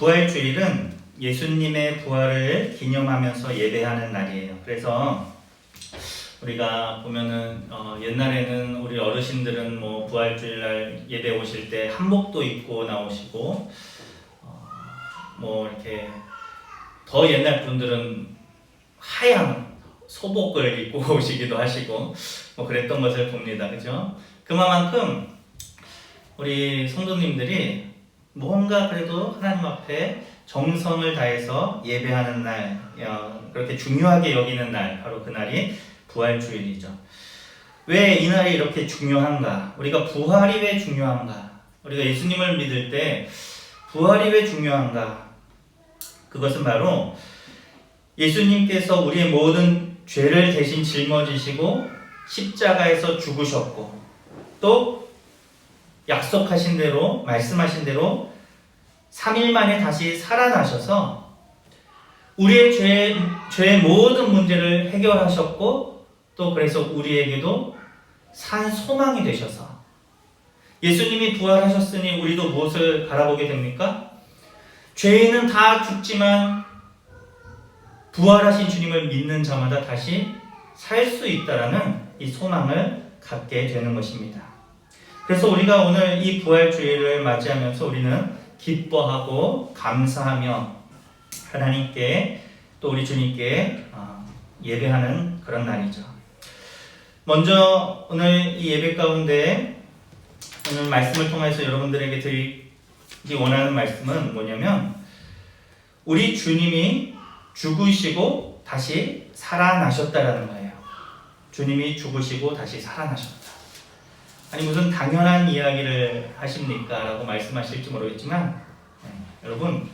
부활주일은 예수님의 부활을 기념하면서 예배하는 날이에요. 그래서 우리가 보면은 옛날에는 우리 어르신들은 뭐 부활주일날 예배 오실 때 한복도 입고 나오시고 뭐 이렇게 더 옛날 분들은 하얀 소복을 입고 오시기도 하시고 뭐 그랬던 것을 봅니다. 그죠? 그만큼 우리 성도님들이 뭔가 그래도 하나님 앞에 정성을 다해서 예배하는 날, 그렇게 중요하게 여기는 날, 바로 그날이 부활주일이죠. 왜 이 날이 이렇게 중요한가? 우리가 부활이 왜 중요한가? 우리가 예수님을 믿을 때 부활이 왜 중요한가? 그것은 바로 예수님께서 우리의 모든 죄를 대신 짊어지시고 십자가에서 죽으셨고 또 약속하신 대로, 말씀하신 대로 3일 만에 다시 살아나셔서 우리의 죄의 모든 문제를 해결하셨고 또 그래서 우리에게도 산 소망이 되셔서 예수님이 부활하셨으니 우리도 무엇을 바라보게 됩니까? 죄인은 다 죽지만 부활하신 주님을 믿는 자마다 다시 살 수 있다라는 이 소망을 갖게 되는 것입니다. 그래서 우리가 오늘 이 부활주일을 맞이하면서 우리는 기뻐하고 감사하며 하나님께 또 우리 주님께 예배하는 그런 날이죠. 먼저 오늘 이 예배 가운데 오늘 말씀을 통해서 여러분들에게 드리기 원하는 말씀은 뭐냐면 우리 주님이 죽으시고 다시 살아나셨다라는 거예요. 주님이 죽으시고 다시 살아나셨다. 아니 무슨 당연한 이야기를 하십니까? 라고 말씀하실지 모르겠지만 여러분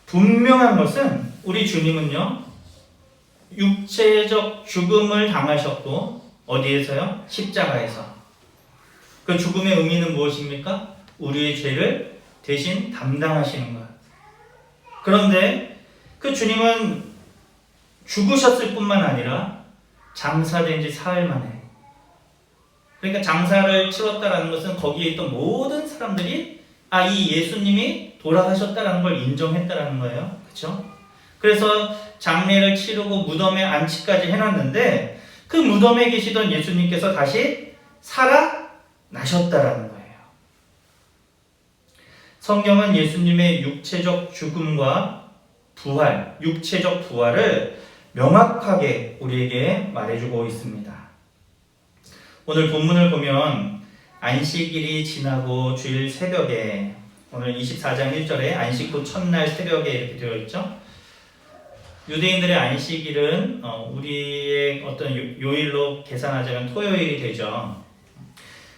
분명한 것은 우리 주님은요 육체적 죽음을 당하셨고 어디에서요? 십자가에서. 그 죽음의 의미는 무엇입니까? 우리의 죄를 대신 담당하시는 것. 그런데 그 주님은 죽으셨을 뿐만 아니라 장사된 지 사흘 만에, 그러니까 장사를 치렀다라는 것은 거기에 있던 모든 사람들이 이 예수님이 돌아가셨다라는 걸 인정했다라는 거예요. 그렇죠? 그래서 장례를 치르고 무덤에 안치까지 해놨는데 그 무덤에 계시던 예수님께서 다시 살아나셨다라는 거예요. 성경은 예수님의 육체적 죽음과 부활, 육체적 부활을 명확하게 우리에게 말해주고 있습니다. 오늘 본문을 보면 안식일이 지나고 주일 새벽에 오늘 24장 1절에 안식 후 첫날 새벽에 이렇게 되어 있죠. 유대인들의 안식일은 우리의 어떤 요일로 계산하자면 토요일이 되죠.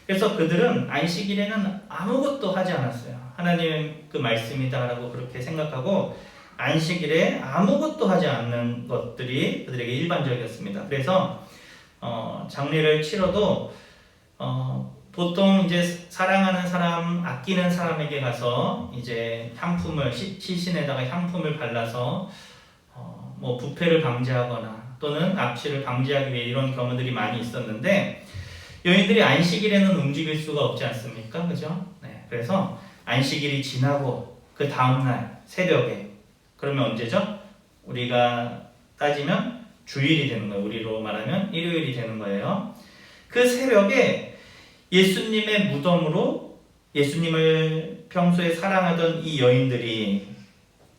그래서 그들은 안식일에는 아무것도 하지 않았어요. 하나님 그 말씀이다라고 그렇게 생각하고 안식일에 아무것도 하지 않는 것들이 그들에게 일반적이었습니다. 그래서 장례를 치러도 보통 이제 사랑하는 사람, 아끼는 사람에게 가서 이제 향품을 시신에다가 향품을 발라서 뭐 부패를 방지하거나 또는 납치를 방지하기 위해 이런 경우들이 많이 있었는데 여인들이 안식일에는 움직일 수가 없지 않습니까? 그죠? 네. 그래서 안식일이 지나고 그 다음날 새벽에 그러면 언제죠? 우리가 따지면 주일이 되는 거예요. 우리로 말하면 일요일이 되는 거예요. 그 새벽에 예수님의 무덤으로 예수님을 평소에 사랑하던 이 여인들이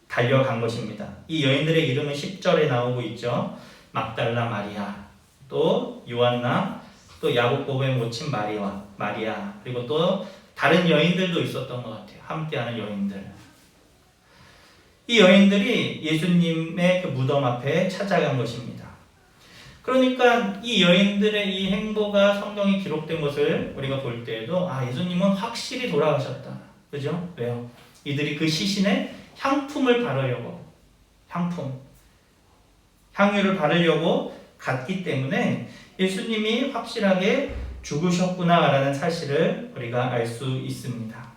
달려간 것입니다. 이 여인들의 이름은 10절에 나오고 있죠. 막달라 마리아, 또 요한나, 또 야고보의 모친 마리아, 그리고 또 다른 여인들도 있었던 것 같아요. 함께하는 여인들. 이 여인들이 예수님의 그 무덤 앞에 찾아간 것입니다. 그러니까 이 여인들의 이 행보가 성경에 기록된 것을 우리가 볼 때에도 예수님은 확실히 돌아가셨다. 그죠? 왜요? 이들이 그 시신에 향품을 바르려고 향유를 바르려고 갔기 때문에 예수님이 확실하게 죽으셨구나라는 사실을 우리가 알 수 있습니다.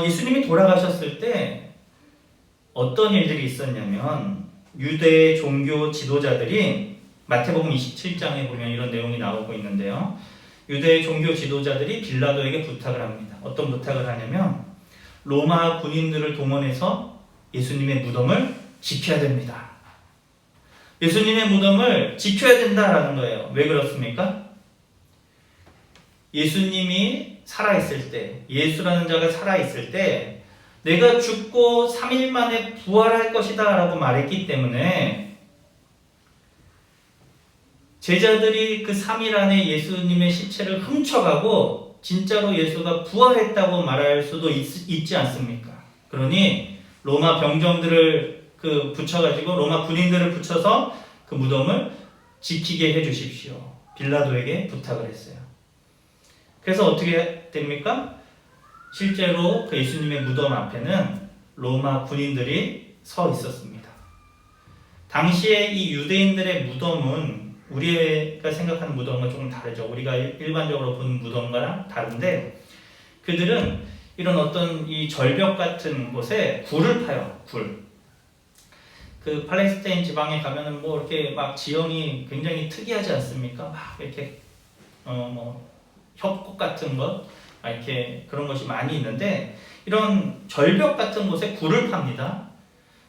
예수님이 돌아가셨을 때 어떤 일들이 있었냐면 유대 종교 지도자들이 마태복음 27장에 보면 이런 내용이 나오고 있는데요. 유대 종교 지도자들이 빌라도에게 부탁을 합니다. 어떤 부탁을 하냐면 로마 군인들을 동원해서 예수님의 무덤을 지켜야 됩니다. 예수님의 무덤을 지켜야 된다라는 거예요. 왜 그렇습니까? 예수님이 살아있을 때, 예수라는 자가 살아있을 때 내가 죽고 3일 만에 부활할 것이다 라고 말했기 때문에 제자들이 그 3일 안에 예수님의 시체를 훔쳐가고 진짜로 예수가 부활했다고 말할 수도 있지 않습니까? 그러니 로마 병정들을 붙여가지고 로마 군인들을 붙여서 그 무덤을 지키게 해주십시오. 빌라도에게 부탁을 했어요. 그래서 어떻게 됩니까? 실제로 그 예수님의 무덤 앞에는 로마 군인들이 서 있었습니다. 당시에 이 유대인들의 무덤은 우리가 생각하는 무덤과 조금 다르죠. 우리가 일반적으로 보는 무덤과는 다른데 그들은 이런 어떤 이 절벽 같은 곳에 굴을 파요. 굴. 그 팔레스타인 지방에 가면은 뭐 이렇게 막 지형이 굉장히 특이하지 않습니까? 막 이렇게 협곡 같은 것 이렇게 그런 것이 많이 있는데 이런 절벽 같은 곳에 굴을 팝니다.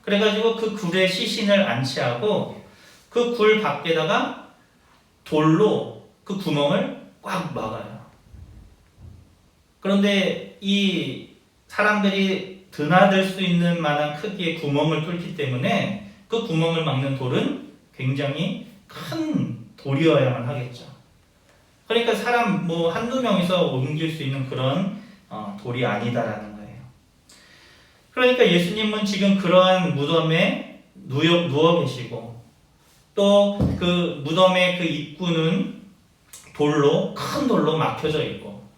그래가지고 그 굴에 시신을 안치하고 그 굴 밖에다가 돌로 그 구멍을 꽉 막아요. 그런데 이 사람들이 드나들 수 있는 만한 크기의 구멍을 뚫기 때문에 그 구멍을 막는 돌은 굉장히 큰 돌이어야만 하겠죠. 그러니까 사람 뭐 한두 명이서 옮길 수 있는 그런 돌이 아니다라는 거예요. 그러니까 예수님은 지금 그러한 무덤에 누워 계시고 또 그 무덤의 그 입구는 큰 돌로 막혀져 있고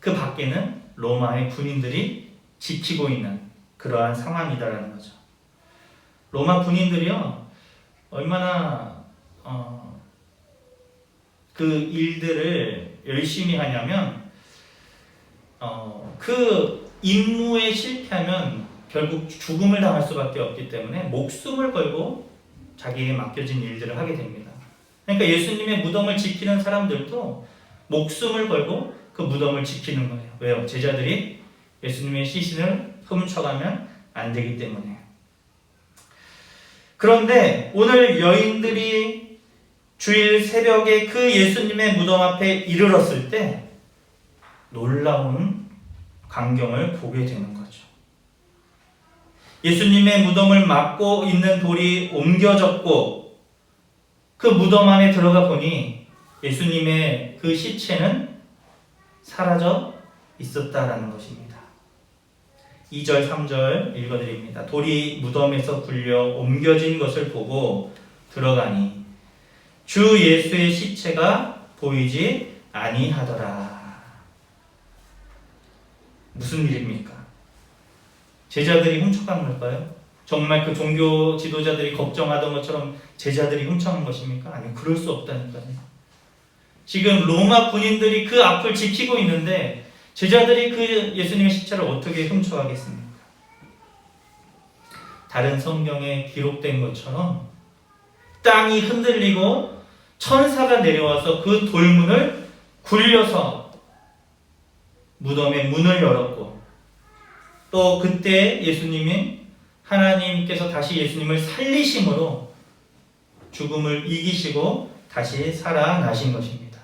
그 밖에는 로마의 군인들이 지키고 있는 그러한 상황이다라는 거죠. 로마 군인들이요 얼마나 그 일들을 열심히 하냐면 그 임무에 실패하면 결국 죽음을 당할 수밖에 없기 때문에 목숨을 걸고 자기에게 맡겨진 일들을 하게 됩니다. 그러니까 예수님의 무덤을 지키는 사람들도 목숨을 걸고 그 무덤을 지키는 거예요. 왜요? 제자들이 예수님의 시신을 훔쳐가면 안 되기 때문에. 그런데 오늘 여인들이 주일 새벽에 그 예수님의 무덤 앞에 이르렀을 때 놀라운 광경을 보게 되는 거죠. 예수님의 무덤을 막고 있는 돌이 옮겨졌고 그 무덤 안에 들어가 보니 예수님의 그 시체는 사라져 있었다라는 것입니다. 2절, 3절 읽어드립니다. 돌이 무덤에서 굴려 옮겨진 것을 보고 들어가니 주 예수의 시체가 보이지 아니하더라. 무슨 일입니까? 제자들이 훔쳐간 걸까요? 정말 그 종교 지도자들이 걱정하던 것처럼 제자들이 훔쳐간 것입니까? 아니, 그럴 수 없다니까요. 지금 로마 군인들이 그 앞을 지키고 있는데 제자들이 그 예수님의 시체를 어떻게 훔쳐가겠습니까? 다른 성경에 기록된 것처럼 땅이 흔들리고 천사가 내려와서 그 돌문을 굴려서 무덤의 문을 열었고 또 그때 예수님이 하나님께서 다시 예수님을 살리심으로 죽음을 이기시고 다시 살아나신 것입니다.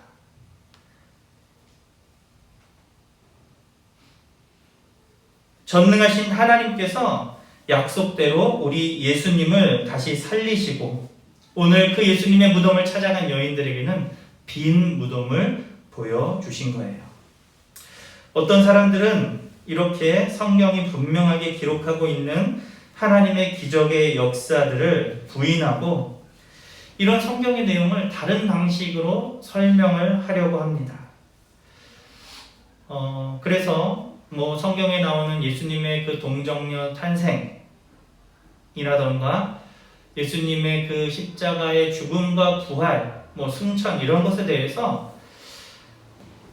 전능하신 하나님께서 약속대로 우리 예수님을 다시 살리시고 오늘 그 예수님의 무덤을 찾아간 여인들에게는 빈 무덤을 보여주신 거예요. 어떤 사람들은 이렇게 성경이 분명하게 기록하고 있는 하나님의 기적의 역사들을 부인하고 이런 성경의 내용을 다른 방식으로 설명을 하려고 합니다. 그래서 뭐 성경에 나오는 예수님의 그 동정녀 탄생이라던가 예수님의 그 십자가의 죽음과 부활, 뭐 승천 이런 것에 대해서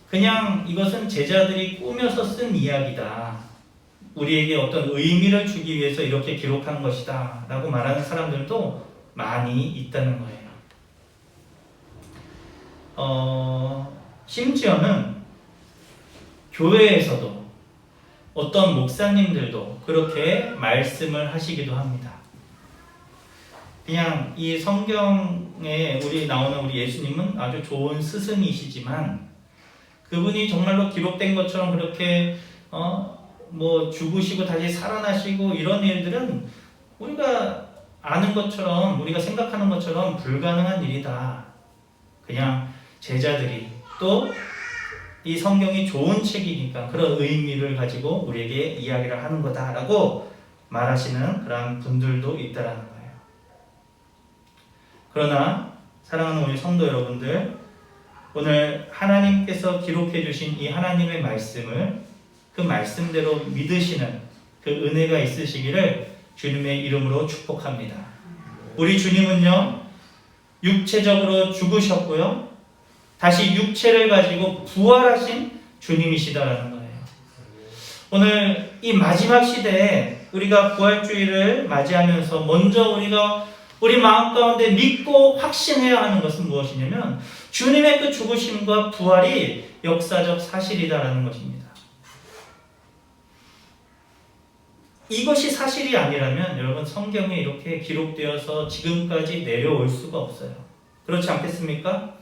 그냥 이것은 제자들이 꾸며서 쓴 이야기다. 우리에게 어떤 의미를 주기 위해서 이렇게 기록한 것이다 라고 말하는 사람들도 많이 있다는 거예요. 심지어는 교회에서도 어떤 목사님들도 그렇게 말씀을 하시기도 합니다. 그냥 이 성경에 나오는 우리 예수님은 아주 좋은 스승이시지만 그분이 정말로 기록된 것처럼 그렇게 죽으시고 다시 살아나시고 이런 일들은 우리가 아는 것처럼 우리가 생각하는 것처럼 불가능한 일이다. 그냥 제자들이 또 이 성경이 좋은 책이니까 그런 의미를 가지고 우리에게 이야기를 하는 거다라고 말하시는 그런 분들도 있다라는 거예요. 그러나 사랑하는 우리 성도 여러분들, 오늘 하나님께서 기록해 주신 이 하나님의 말씀을 그 말씀대로 믿으시는 그 은혜가 있으시기를 주님의 이름으로 축복합니다. 우리 주님은요, 육체적으로 죽으셨고요, 다시 육체를 가지고 부활하신 주님이시다라는 거예요. 오늘 이 마지막 시대에 우리가 부활주의를 맞이하면서 먼저 우리가 우리 마음 가운데 믿고 확신해야 하는 것은 무엇이냐면 주님의 그 죽으심과 부활이 역사적 사실이다라는 것입니다. 이것이 사실이 아니라면 여러분 성경에 이렇게 기록되어서 지금까지 내려올 수가 없어요. 그렇지 않겠습니까?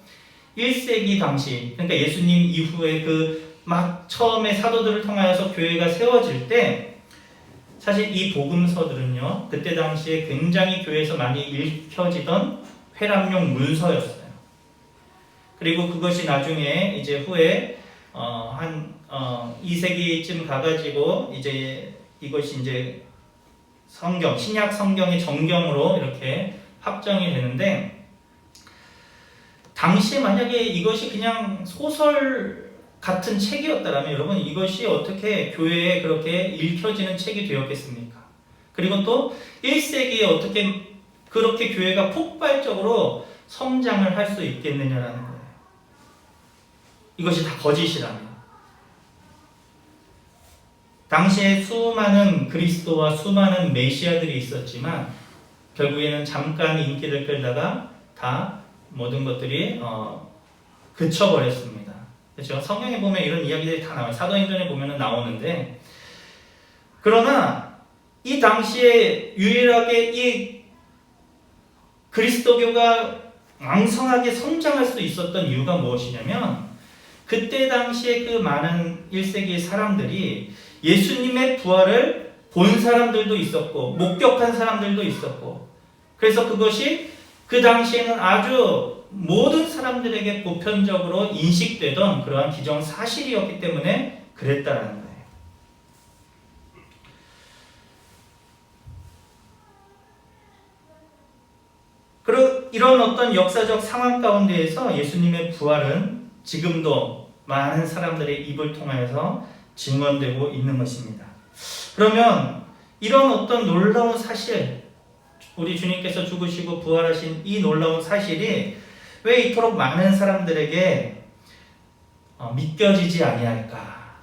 1세기 당시, 그러니까 예수님 이후에 막 처음에 사도들을 통하여서 교회가 세워질 때 사실 이 복음서들은요, 그때 당시에 굉장히 교회에서 많이 읽혀지던 회람용 문서였어요. 그리고 그것이 나중에 이제 후에 한 2세기쯤 가가지고 이것이 이제 성경, 신약 성경의 정경으로 이렇게 확정이 되는데, 당시에 만약에 이것이 그냥 소설 같은 책이었다면 여러분 이것이 어떻게 교회에 그렇게 읽혀지는 책이 되었겠습니까? 그리고 또 1세기에 어떻게 그렇게 교회가 폭발적으로 성장을 할 수 있겠느냐라는 거예요. 이것이 다 거짓이라면. 당시에 수많은 그리스도와 수많은 메시아들이 있었지만 결국에는 잠깐 인기를 끌다가 다 모든 것들이 그쳐버렸습니다. 그렇죠? 성경에 보면 이런 이야기들이 다 나와요. 사도행전에 보면 나오는데, 그러나 이 당시에 유일하게 이 그리스도교가 왕성하게 성장할 수 있었던 이유가 무엇이냐면 그때 당시에 그 많은 1세기 사람들이 예수님의 부활을 본 사람들도 있었고 목격한 사람들도 있었고, 그래서 그것이 그 당시에는 아주 모든 사람들에게 보편적으로 인식되던 그러한 기정사실이었기 때문에 그랬다라는 거예요. 이런 어떤 역사적 상황 가운데에서 예수님의 부활은 지금도 많은 사람들의 입을 통하여서 증언되고 있는 것입니다. 그러면 이런 어떤 놀라운 사실, 우리 주님께서 죽으시고 부활하신 이 놀라운 사실이 왜 이토록 많은 사람들에게 믿겨지지 아니할까?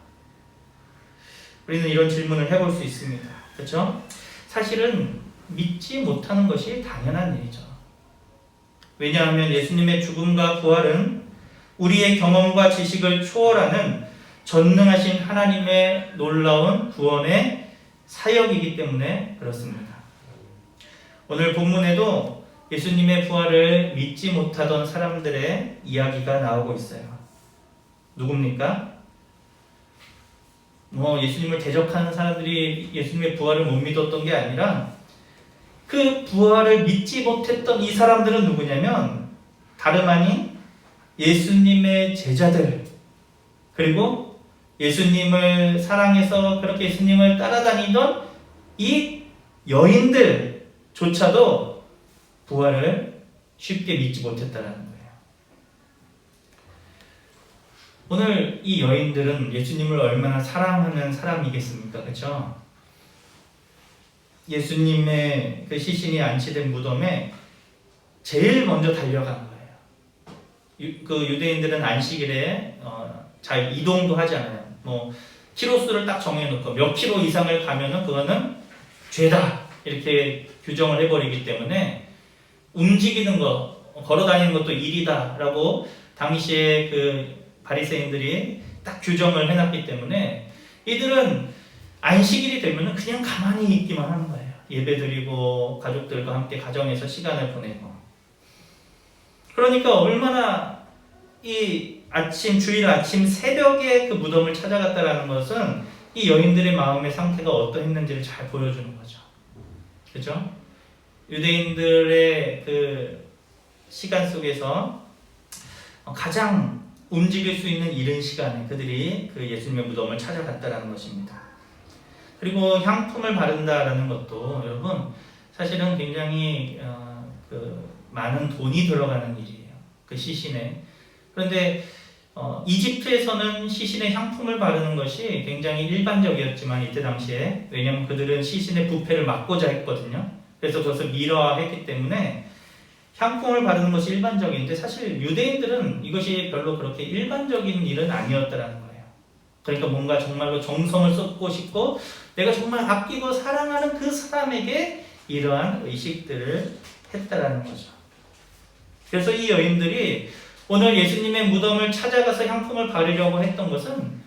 우리는 이런 질문을 해볼 수 있습니다. 그렇죠? 사실은 믿지 못하는 것이 당연한 일이죠. 왜냐하면 예수님의 죽음과 부활은 우리의 경험과 지식을 초월하는 전능하신 하나님의 놀라운 구원의 사역이기 때문에 그렇습니다. 오늘 본문에도 예수님의 부활을 믿지 못하던 사람들의 이야기가 나오고 있어요. 누굽니까? 예수님을 대적하는 사람들이 예수님의 부활을 못 믿었던 게 아니라 그 부활을 믿지 못했던 이 사람들은 누구냐면 다름 아닌 예수님의 제자들, 그리고 예수님을 사랑해서 그렇게 예수님을 따라다니던 이 여인들조차도 부활을 쉽게 믿지 못했다는 거예요. 오늘 이 여인들은 예수님을 얼마나 사랑하는 사람이겠습니까? 그렇죠? 예수님의 그 시신이 안치된 무덤에 제일 먼저 달려간 거예요. 그 유대인들은 안식일에 잘 이동도 하지 않아요. 키로수를 딱 정해놓고 몇 킬로 이상을 가면은 그거는 죄다 이렇게 규정을 해버리기 때문에 움직이는 거, 걸어다니는 것도 일이다라고 당시에 그 바리새인들이 딱 규정을 해놨기 때문에 이들은 안식일이 되면 그냥 가만히 있기만 하는 거예요. 예배드리고 가족들과 함께 가정에서 시간을 보내고. 그러니까 얼마나 이 주일 아침 새벽에 그 무덤을 찾아갔다라는 것은 이 여인들의 마음의 상태가 어떠했는지를 잘 보여주는 거죠. 그죠? 유대인들의 그 시간 속에서 가장 움직일 수 있는 이른 시간에 그들이 그 예수님의 무덤을 찾아갔다라는 것입니다. 그리고 향품을 바른다라는 것도 여러분 사실은 굉장히 많은 돈이 들어가는 일이에요. 그 시신에. 그런데 이집트에서는 시신에 향품을 바르는 것이 굉장히 일반적이었지만 이때 당시에 왜냐하면 그들은 시신의 부패를 막고자 했거든요. 그래서 그것을 미러화했기 때문에 향품을 바르는 것이 일반적인데 사실 유대인들은 이것이 별로 그렇게 일반적인 일은 아니었다라는 거예요. 그러니까 뭔가 정말로 정성을 쏟고 싶고 내가 정말 아끼고 사랑하는 그 사람에게 이러한 의식들을 했다라는 거죠. 그래서 이 여인들이 오늘 예수님의 무덤을 찾아가서 향품을 바르려고 했던 것은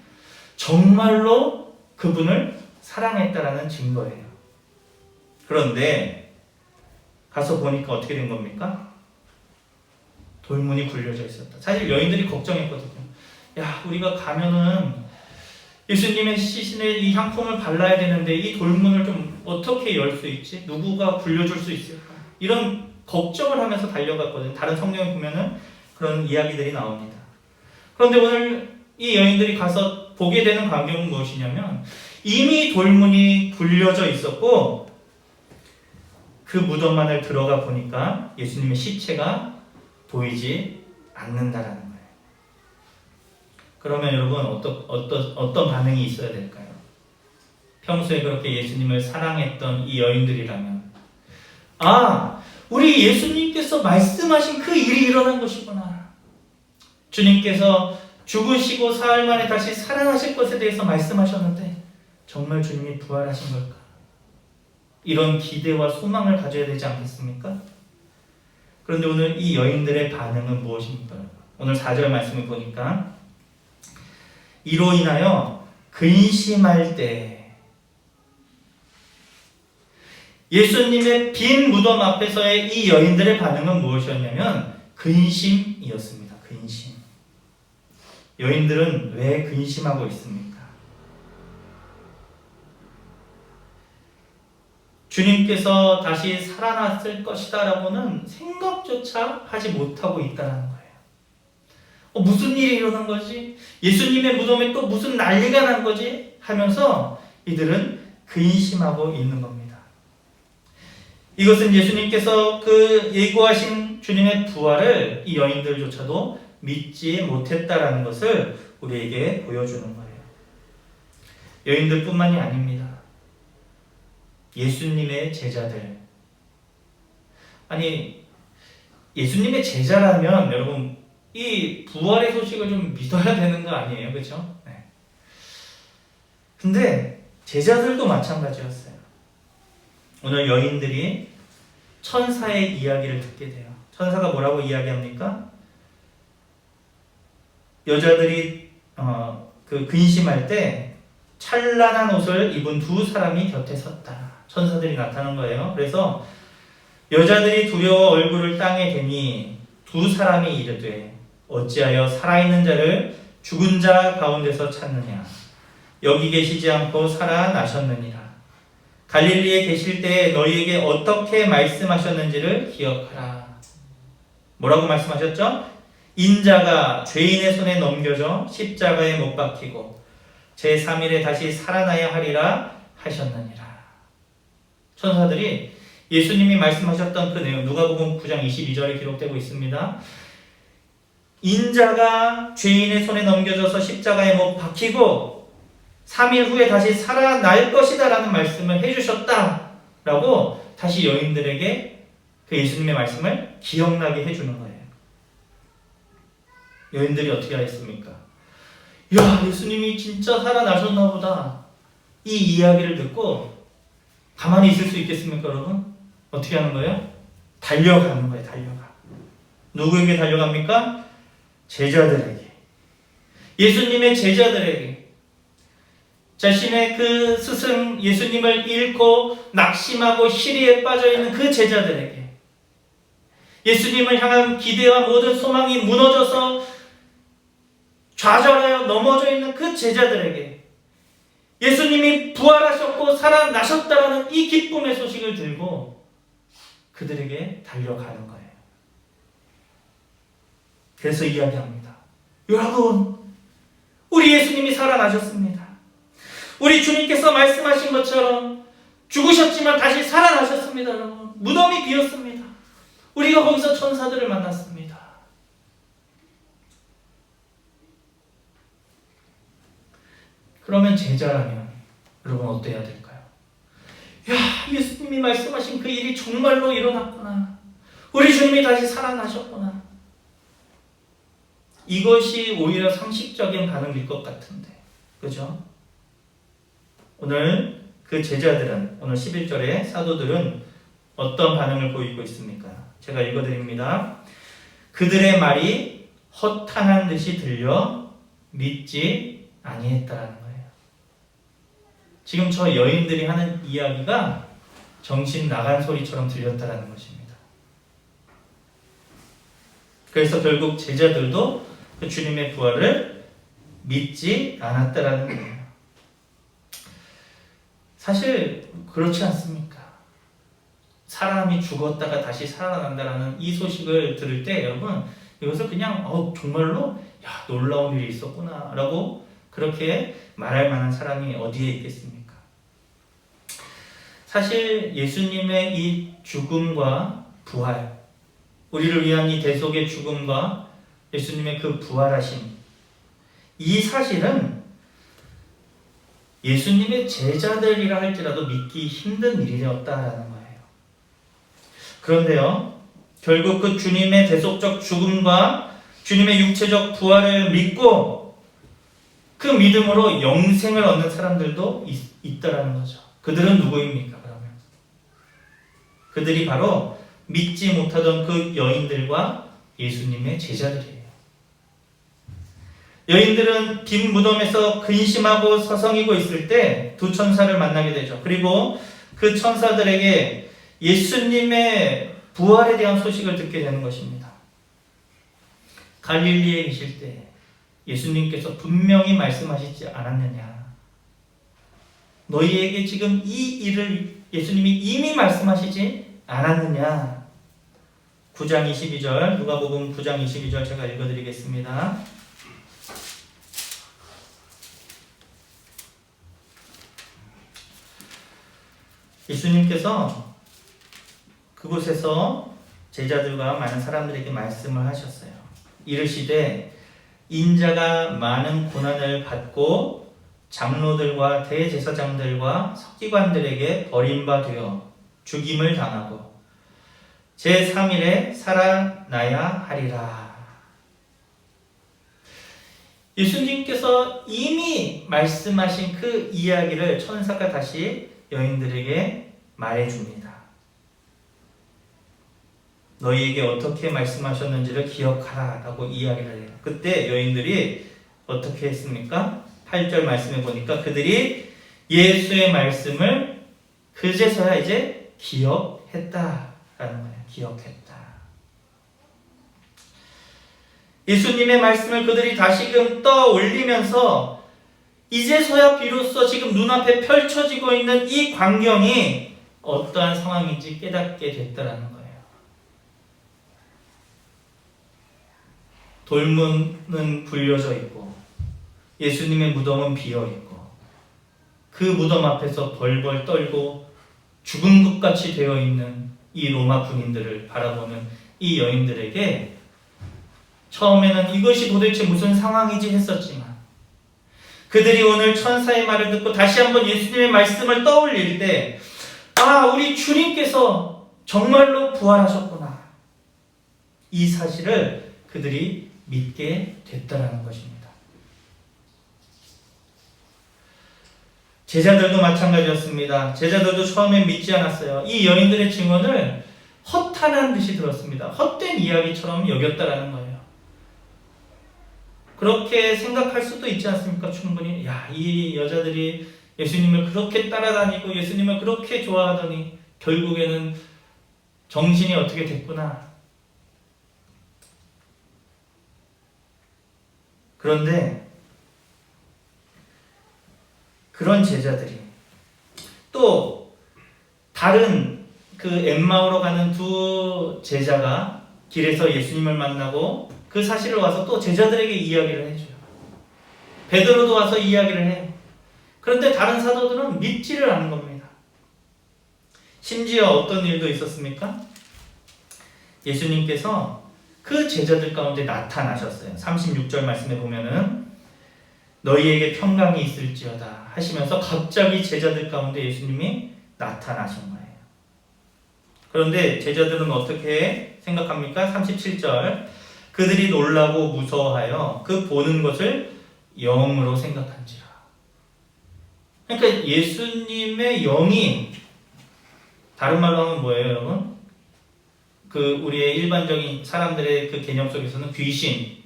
정말로 그분을 사랑했다라는 증거예요. 그런데 가서 보니까 어떻게 된 겁니까? 돌문이 굴려져 있었다. 사실 여인들이 걱정했거든요. 야, 우리가 가면은 예수님의 시신에 이 향품을 발라야 되는데 이 돌문을 좀 어떻게 열 수 있지? 누구가 굴려줄 수 있을까? 이런 걱정을 하면서 달려갔거든요. 다른 성경에 보면은 그런 이야기들이 나옵니다. 그런데 오늘 이 여인들이 가서 보게 되는 광경은 무엇이냐면 이미 돌문이 굴려져 있었고 그 무덤 안을 들어가 보니까 예수님의 시체가 보이지 않는다라는 거예요. 그러면 여러분 어떤 반응이 있어야 될까요? 평소에 그렇게 예수님을 사랑했던 이 여인들이라면 우리 예수님께서 말씀하신 그 일이 일어난 것이구나. 주님께서 죽으시고 사흘 만에 다시 살아나실 것에 대해서 말씀하셨는데 정말 주님이 부활하신 걸까? 이런 기대와 소망을 가져야 되지 않겠습니까? 그런데 오늘 이 여인들의 반응은 무엇입니까? 오늘 4절 말씀을 보니까 이로 인하여 근심할 때 예수님의 빈 무덤 앞에서의 이 여인들의 반응은 무엇이었냐면 근심이었습니다. 근심. 여인들은 왜 근심하고 있습니까? 주님께서 다시 살아났을 것이다 라고는 생각조차 하지 못하고 있다는 거예요. 무슨 일이 일어난 거지? 예수님의 무덤에 또 무슨 난리가 난 거지? 하면서 이들은 근심하고 있는 겁니다. 이것은 예수님께서 그 예고하신 주님의 부활을 이 여인들조차도 믿지 못했다라는 것을 우리에게 보여주는 거예요. 여인들뿐만이 아닙니다. 예수님의 제자들. 아니, 예수님의 제자라면 여러분 이 부활의 소식을 좀 믿어야 되는 거 아니에요? 그렇죠? 네. 근데 제자들도 마찬가지였어요. 오늘 여인들이 천사의 이야기를 듣게 돼요. 천사가 뭐라고 이야기합니까? 여자들이 근심할 때 찬란한 옷을 입은 두 사람이 곁에 섰다. 천사들이 나타난 거예요. 그래서 여자들이 두려워 얼굴을 땅에 대니 두 사람이 이르되 어찌하여 살아있는 자를 죽은 자 가운데서 찾느냐? 여기 계시지 않고 살아나셨느니라. 갈릴리에 계실 때 너희에게 어떻게 말씀하셨는지를 기억하라. 뭐라고 말씀하셨죠? 인자가 죄인의 손에 넘겨져 십자가에 못 박히고 제3일에 다시 살아나야 하리라 하셨느니라. 천사들이 예수님이 말씀하셨던 그 내용, 누가복음 9장 22절에 기록되고 있습니다. 인자가 죄인의 손에 넘겨져서 십자가에 못 박히고 3일 후에 다시 살아날 것이다 라는 말씀을 해주셨다 라고 다시 여인들에게 그 예수님의 말씀을 기억나게 해주는 거예요. 여인들이 어떻게 하였습니까? 야, 예수님이 진짜 살아나셨나 보다. 이 이야기를 듣고 가만히 있을 수 있겠습니까, 여러분? 어떻게 하는 거예요? 달려가는 거예요, 달려가. 누구에게 달려갑니까? 제자들에게. 예수님의 제자들에게, 자신의 그 스승 예수님을 잃고 낙심하고 시리에 빠져있는 그 제자들에게, 예수님을 향한 기대와 모든 소망이 무너져서 좌절하여 넘어져 있는 그 제자들에게 예수님이 부활하셨고 살아나셨다라는 이 기쁨의 소식을 들고 그들에게 달려가는 거예요. 그래서 이야기합니다. 여러분, 우리 예수님이 살아나셨습니다. 우리 주님께서 말씀하신 것처럼 죽으셨지만 다시 살아나셨습니다. 여러분, 무덤이 비었습니다. 우리가 거기서 천사들을 만났습니다. 그러면 제자라면 여러분 어때야 될까요? 야, 예수님이 말씀하신 그 일이 정말로 일어났구나. 우리 주님이 다시 살아나셨구나. 이것이 오히려 상식적인 반응일 것 같은데, 그죠? 오늘 그 제자들은, 오늘 11절에 사도들은 어떤 반응을 보이고 있습니까? 제가 읽어드립니다. 그들의 말이 허탄한 듯이 들려 믿지 아니했다라는 거예요. 지금 저 여인들이 하는 이야기가 정신 나간 소리처럼 들렸다라는 것입니다. 그래서 결국 제자들도 그 주님의 부활을 믿지 않았다라는 거예요. 사실 그렇지 않습니까? 사람이 죽었다가 다시 살아난다라는 이 소식을 들을 때 여러분, 이것을 그냥 정말로 야, 놀라운 일이 있었구나 라고 그렇게 말할 만한 사람이 어디에 있겠습니까? 사실 예수님의 이 죽음과 부활, 우리를 위한 이 대속의 죽음과 예수님의 그 부활하심, 이 사실은 예수님의 제자들이라 할지라도 믿기 힘든 일이었다라는 거예요. 그런데요, 결국 그 주님의 대속적 죽음과 주님의 육체적 부활을 믿고 그 믿음으로 영생을 얻는 사람들도 있다라는 거죠. 그들은 누구입니까? 그러면 그들이 바로 믿지 못하던 그 여인들과 예수님의 제자들이에요. 여인들은 빈 무덤에서 근심하고 서성이고 있을 때 두 천사를 만나게 되죠. 그리고 그 천사들에게 예수님의 부활에 대한 소식을 듣게 되는 것입니다. 갈릴리에 계실 때 예수님께서 분명히 말씀하시지 않았느냐? 너희에게 지금 이 일을 예수님이 이미 말씀하시지 않았느냐? 9장 22절, 누가복음 9장 22절 제가 읽어드리겠습니다. 예수님께서 그곳에서 제자들과 많은 사람들에게 말씀을 하셨어요. 이르시되 인자가 많은 고난을 받고 장로들과 대제사장들과 서기관들에게 버림받아 죽임을 당하고 제3일에 살아나야 하리라. 예수님께서 이미 말씀하신 그 이야기를 천사가 다시 여인들에게 말해줍니다. 너희에게 어떻게 말씀하셨는지를 기억하라 라고 이야기를 해요. 그때 여인들이 어떻게 했습니까? 8절 말씀해 보니까 그들이 예수의 말씀을 그제서야 이제 기억했다라는 거예요. 기억했다. 예수님의 말씀을 그들이 다시금 떠올리면서 이제서야 비로소 지금 눈앞에 펼쳐지고 있는 이 광경이 어떠한 상황인지 깨닫게 됐다라는 거예요. 돌문은 굴려져 있고 예수님의 무덤은 비어 있고 그 무덤 앞에서 벌벌 떨고 죽은 것 같이 되어 있는 이 로마 군인들을 바라보는 이 여인들에게 처음에는 이것이 도대체 무슨 상황이지 했었지만 그들이 오늘 천사의 말을 듣고 다시 한번 예수님의 말씀을 떠올릴 때 우리 주님께서 정말로 부활하셨구나. 이 사실을 그들이 믿게 됐다는 것입니다. 제자들도 마찬가지였습니다. 제자들도 처음엔 믿지 않았어요. 이 여인들의 증언을 허탄한 듯이 들었습니다. 헛된 이야기처럼 여겼다라는 거예요. 그렇게 생각할 수도 있지 않습니까? 충분히. 야, 이 여자들이 예수님을 그렇게 따라다니고 예수님을 그렇게 좋아하더니 결국에는 정신이 어떻게 됐구나. 그런데 그런 제자들이 또 다른 그 엠마오로 가는 두 제자가 길에서 예수님을 만나고 그 사실을 와서 또 제자들에게 이야기를 해줘요. 베드로도 와서 이야기를 해요. 그런데 다른 사도들은 믿지를 않는 겁니다. 심지어 어떤 일도 있었습니까? 예수님께서 그 제자들 가운데 나타나셨어요. 36절 말씀에 보면은 너희에게 평강이 있을지어다 하시면서 갑자기 제자들 가운데 예수님이 나타나신 거예요. 그런데 제자들은 어떻게 생각합니까? 37절 그들이 놀라고 무서워하여 그 보는 것을 영으로 생각한지라. 그러니까 예수님의 영이 다른 말로 하면 뭐예요, 여러분? 그 우리의 일반적인 사람들의 그 개념 속에서는 귀신,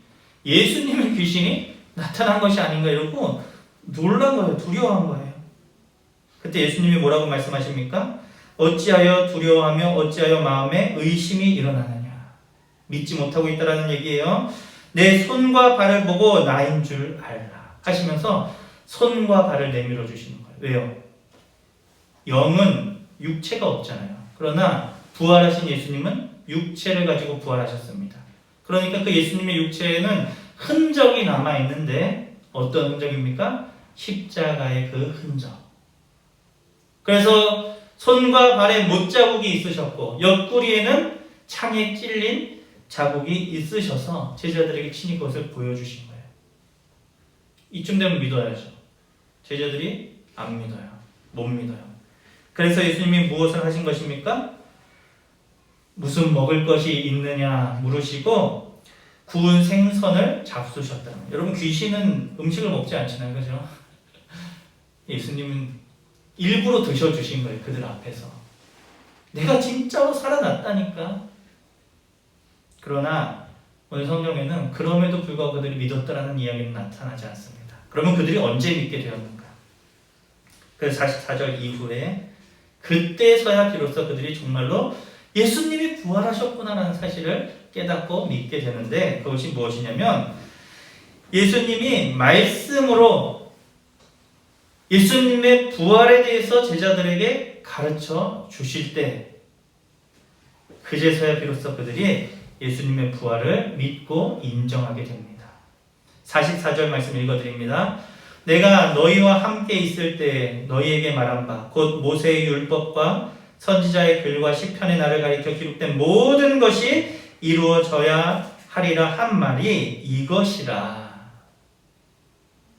예수님의 귀신이 나타난 것이 아닌가 이러고 놀란 거예요. 두려워한 거예요. 그때 예수님이 뭐라고 말씀하십니까? 어찌하여 두려워하며 어찌하여 마음에 의심이 일어나느냐. 믿지 못하고 있다라는 얘기예요. 내 손과 발을 보고 나인 줄 알라 하시면서 손과 발을 내밀어 주시는 거예요. 왜요? 영은 육체가 없잖아요. 그러나 부활하신 예수님은 육체를 가지고 부활하셨습니다. 그러니까 그 예수님의 육체에는 흔적이 남아있는데 어떤 흔적입니까? 십자가의 그 흔적. 그래서 손과 발에 못자국이 있으셨고 옆구리에는 창에 찔린 자국이 있으셔서 제자들에게 친히 그것을 보여주신 거예요. 이쯤 되면 믿어야죠. 제자들이 안 믿어요. 못 믿어요. 그래서 예수님이 무엇을 하신 것입니까? 무슨 먹을 것이 있느냐 물으시고 구운 생선을 잡수셨다. 여러분 귀신은 음식을 먹지 않잖아요. 그죠? 예수님은 일부러 드셔주신 거예요. 그들 앞에서. 내가 진짜로 살아났다니까. 그러나 오늘 성경에는 그럼에도 불구하고 그들이 믿었다라는 이야기는 나타나지 않습니다. 그러면 그들이 언제 믿게 되었는가? 그래서 44절 이후에 그때서야 비로소 그들이 정말로 예수님이 부활하셨구나라는 사실을 깨닫고 믿게 되는데 그것이 무엇이냐면 예수님이 말씀으로 예수님의 부활에 대해서 제자들에게 가르쳐 주실 때 그제서야 비로소 그들이 예수님의 부활을 믿고 인정하게 됩니다. 44절 말씀 읽어드립니다. 내가 너희와 함께 있을 때 너희에게 말한 바 곧 모세의 율법과 선지자의 글과 시편의 나를 가리켜 기록된 모든 것이 이루어져야 하리라 한 말이 이것이라.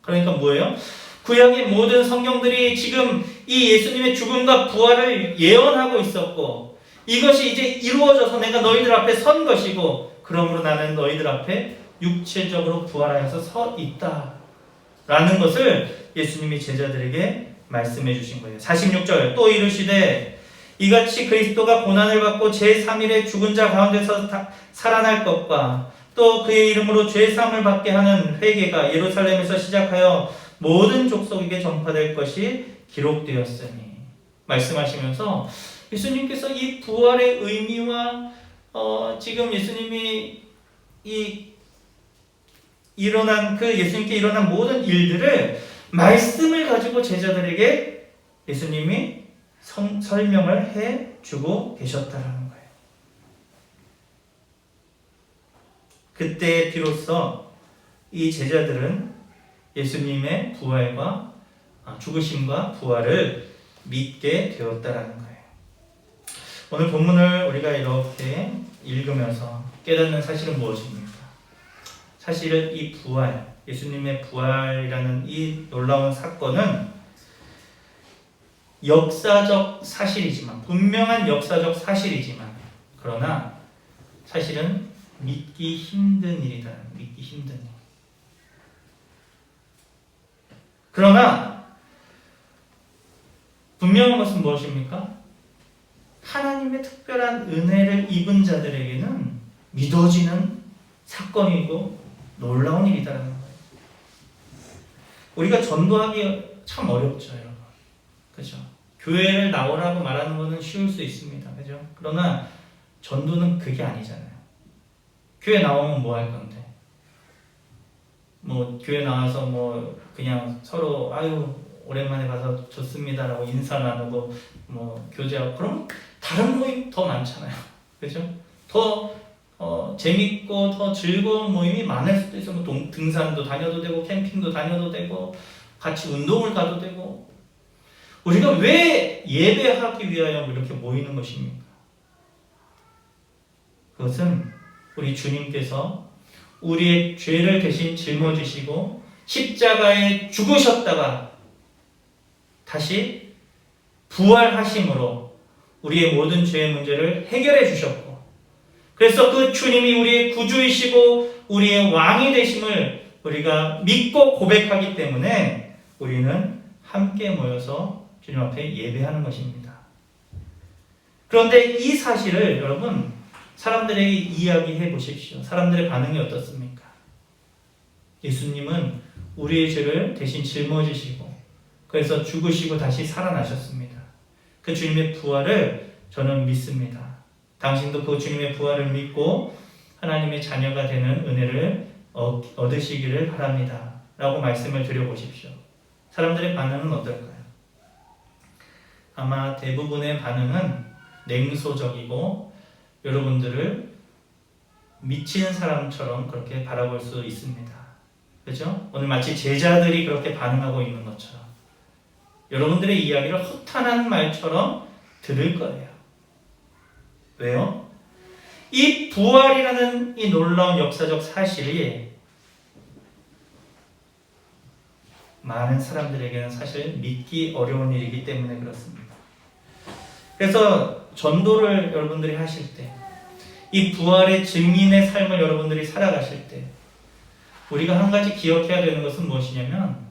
그러니까 뭐예요? 구약의 모든 성경들이 지금 이 예수님의 죽음과 부활을 예언하고 있었고 이것이 이제 이루어져서 내가 너희들 앞에 선 것이고 그러므로 나는 너희들 앞에 육체적으로 부활하여서 서 있다 라는 것을 예수님이 제자들에게 말씀해 주신 거예요. 46절 또 이르시되 이같이 그리스도가 고난을 받고 제3일에 죽은 자 가운데서 살아날 것과 또 그의 이름으로 죄사함을 받게 하는 회개가 예루살렘에서 시작하여 모든 족속에게 전파될 것이 기록되었으니 말씀하시면서 예수님께서 이 부활의 의미와 지금 예수님이 예수님께 일어난 모든 일들을 말씀을 가지고 제자들에게 예수님이 설명을 해주고 계셨다는 거예요. 그때 비로소 이 제자들은 예수님의 부활과 죽으심과 부활을 믿게 되었다는 거예요. 오늘 본문을 우리가 이렇게 읽으면서 깨닫는 사실은 무엇입니까? 사실은 이 부활, 예수님의 부활이라는 이 놀라운 사건은 역사적 사실이지만 분명한 역사적 사실이지만 그러나 사실은 믿기 힘든 일이다. 믿기 힘든 일. 그러나 분명한 것은 무엇입니까? 하나님의 특별한 은혜를 입은 자들에게는 믿어지는 사건이고 놀라운 일이다라는 거예요. 우리가 전도하기 참 어렵죠, 여러분. 그죠? 교회를 나오라고 말하는 것은 쉬울 수 있습니다. 그죠? 그러나 전도는 그게 아니잖아요. 교회 나오면 뭐 할 건데? 뭐 교회 나와서 뭐 그냥 서로 아유 오랜만에 봐서 좋습니다라고 인사 나누고 뭐 교제하고 그럼 다른 모임 더 많잖아요. 그죠? 더 재밌고 더 즐거운 모임이 많을 수도 있어요. 뭐 등산도 다녀도 되고 캠핑도 다녀도 되고 같이 운동을 가도 되고. 우리가 왜 예배하기 위하여 이렇게 모이는 것입니까? 그것은 우리 주님께서 우리의 죄를 대신 짊어지시고 십자가에 죽으셨다가 다시 부활하심으로 우리의 모든 죄의 문제를 해결해 주셨고, 그래서 그 주님이 우리의 구주이시고 우리의 왕이 되심을 우리가 믿고 고백하기 때문에 우리는 함께 모여서 주님 앞에 예배하는 것입니다. 그런데 이 사실을 여러분 사람들에게 이야기해 보십시오. 사람들의 반응이 어떻습니까? 예수님은 우리의 죄를 대신 짊어지시고 그래서 죽으시고 다시 살아나셨습니다. 그 주님의 부활을 저는 믿습니다. 당신도 그 주님의 부활을 믿고 하나님의 자녀가 되는 은혜를 얻으시기를 바랍니다. 라고 말씀을 드려보십시오. 사람들의 반응은 어떨까요? 아마 대부분의 반응은 냉소적이고 여러분들을 미친 사람처럼 그렇게 바라볼 수 있습니다. 그렇죠? 오늘 마치 제자들이 그렇게 반응하고 있는 것처럼 여러분들의 이야기를 허탄한 말처럼 들을 거예요. 왜요? 이 부활이라는 이 놀라운 역사적 사실이 많은 사람들에게는 사실 믿기 어려운 일이기 때문에 그렇습니다. 그래서 전도를 여러분들이 하실 때, 이 부활의 증인의 삶을 여러분들이 살아가실 때 우리가 한 가지 기억해야 되는 것은 무엇이냐면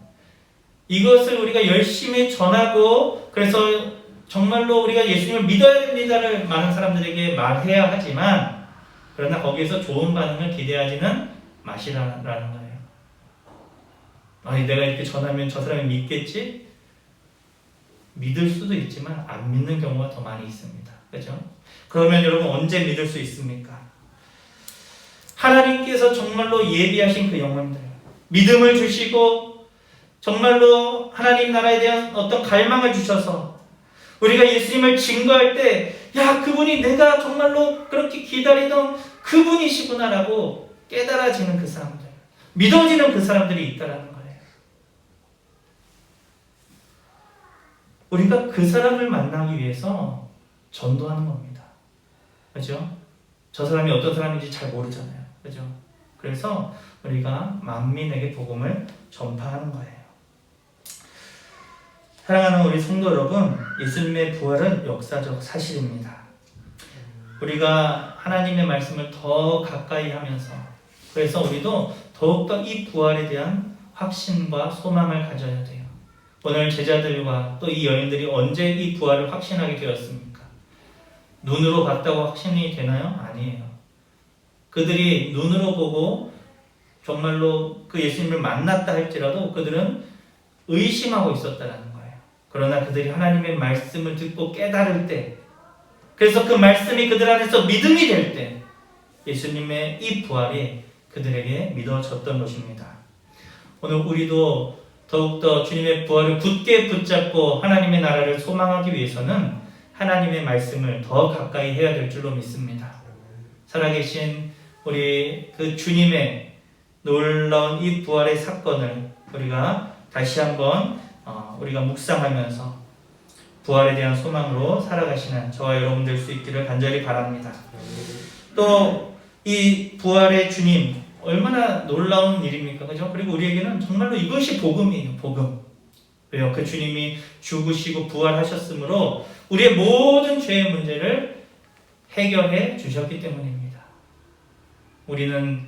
이것을 우리가 열심히 전하고 그래서 정말로 우리가 예수님을 믿어야 됩니다를 많은 사람들에게 말해야 하지만 그러나 거기에서 좋은 반응을 기대하지는 마시라는 거예요. 아니 내가 이렇게 전하면 저 사람이 믿겠지? 믿을 수도 있지만 안 믿는 경우가 더 많이 있습니다. 그렇죠? 그러면 여러분 언제 믿을 수 있습니까? 하나님께서 정말로 예비하신 그 영혼들, 믿음을 주시고 정말로 하나님 나라에 대한 어떤 갈망을 주셔서 우리가 예수님을 증거할 때 야 그분이 내가 정말로 그렇게 기다리던 그분이시구나라고 깨달아지는 그 사람들, 믿어지는 그 사람들이 있다라는 거예요. 우리가 그 사람을 만나기 위해서 전도하는 겁니다. 그렇죠? 저 사람이 어떤 사람인지 잘 모르잖아요. 그렇죠? 그래서 우리가 만민에게 복음을 전파하는 거예요. 사랑하는 우리 성도 여러분, 예수님의 부활은 역사적 사실입니다. 우리가 하나님의 말씀을 더 가까이 하면서 그래서 우리도 더욱더 이 부활에 대한 확신과 소망을 가져야 돼요. 오늘 제자들과 또 이 여인들이 언제 이 부활을 확신하게 되었습니까? 눈으로 봤다고 확신이 되나요? 아니에요. 그들이 눈으로 보고 정말로 그 예수님을 만났다 할지라도 그들은 의심하고 있었다는 거예요. 그러나 그들이 하나님의 말씀을 듣고 깨달을 때, 그래서 그 말씀이 그들 안에서 믿음이 될 때 예수님의 이 부활이 그들에게 믿어졌던 것입니다. 오늘 우리도 더욱더 주님의 부활을 굳게 붙잡고 하나님의 나라를 소망하기 위해서는 하나님의 말씀을 더 가까이 해야 될 줄로 믿습니다. 살아계신 우리 그 주님의 놀라운 이 부활의 사건을 우리가 다시 한번 우리가 묵상하면서 부활에 대한 소망으로 살아가시는 저와 여러분 될 수 있기를 간절히 바랍니다. 또 이 부활의 주님 얼마나 놀라운 일입니까? 그죠? 그리고 우리에게는 정말로 이것이 복음이에요. 복음. 왜요? 그 주님이 죽으시고 부활하셨으므로 우리의 모든 죄의 문제를 해결해 주셨기 때문입니다. 우리는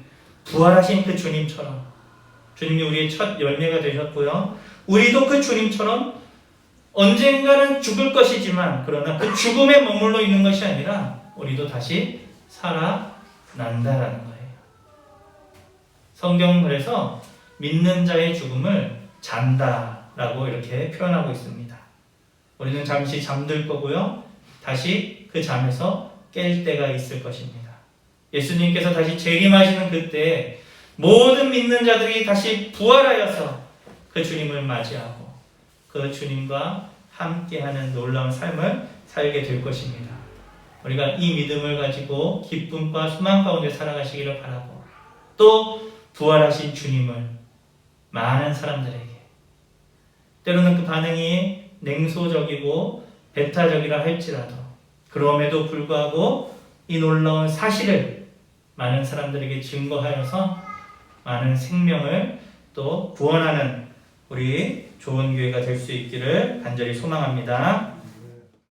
부활하신 그 주님처럼 주님이 우리의 첫 열매가 되셨고요. 우리도 그 주님처럼 언젠가는 죽을 것이지만 그러나 그 죽음에 머물러 있는 것이 아니라 우리도 다시 살아난다라는 거예요. 성경은 그래서 믿는 자의 죽음을 잔다라고 이렇게 표현하고 있습니다. 우리는 잠시 잠들 거고요. 다시 그 잠에서 깰 때가 있을 것입니다. 예수님께서 다시 재림하시는 그때 모든 믿는 자들이 다시 부활하여서 그 주님을 맞이하고 그 주님과 함께하는 놀라운 삶을 살게 될 것입니다. 우리가 이 믿음을 가지고 기쁨과 소망 가운데 살아가시기를 바라고, 또 부활하신 주님을 많은 사람들에게, 때로는 그 반응이 냉소적이고 배타적이라 할지라도 그럼에도 불구하고 이 놀라운 사실을 많은 사람들에게 증거하여서 많은 생명을 또 구원하는 우리 좋은 교회가 될 수 있기를 간절히 소망합니다.